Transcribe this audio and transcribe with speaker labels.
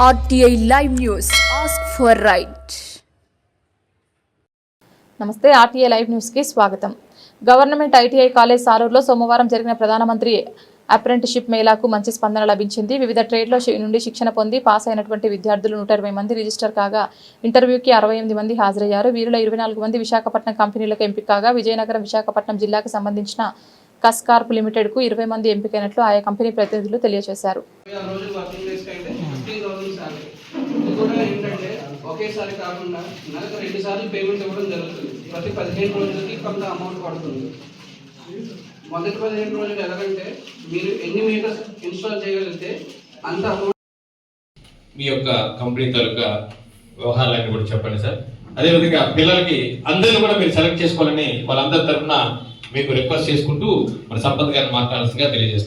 Speaker 1: RTI Live News. Ask for right.
Speaker 2: నమస్తే, RTI live news కి స్వాగతం. గవర్నమెంట్ ITI కాలేజ్ సారూర్లో సోమవారం జరిగిన ప్రధానమంత్రి అప్రెంటిస్షిప్ మేళాకు మంచి స్పందన లభించింది. వివిధ ట్రేడ్ల నుండి శిక్షణ పొంది పాస్ అయినటువంటి విద్యార్థులు 120 మంది రిజిస్టర్ కాగా ఇంటర్వ్యూకి 68 మంది హాజరయ్యారు. వీరిలో 24 మంది విశాఖపట్నం కంపెనీలకు ఎంపిక కాగా విజయనగరం విశాఖపట్నం జిల్లాకు సంబంధించిన కస్కార్ప్ లిమిటెడ్ కు 20 మంది ఎంపికైనట్లు ఆయా కంపెనీ ప్రతినిధులు తెలియజేశారు.
Speaker 3: ఒకేసారి కాకుండా నెలకు 2 సార్లు పేమెంట్ ఇవ్వడం జరుగుతుంది. ప్రతి 15 రోజులకి కొంత అమౌంట్ పడుతుంది. మొదటి 15 రోజులు ఎలాగంటే మీరు ఎన్ని మీటర్స్ ఇన్స్టాల్ చేయగలిగితే అంత అమౌంట్.
Speaker 4: మీ యొక్క కంపెనీ తాలూకా వ్యవహారాలన్నీ కూడా చెప్పండి సార్. అదేవిధంగా పిల్లలకి అందరిని కూడా మీరు సెలెక్ట్ చేసుకోవాలని వాళ్ళందరి తరఫున మీకు రిక్వెస్ట్ చేసుకుంటూ మన సంపత్ గారిని మాట్లాడాల్సిందిగా తెలియజేస్తున్నాం.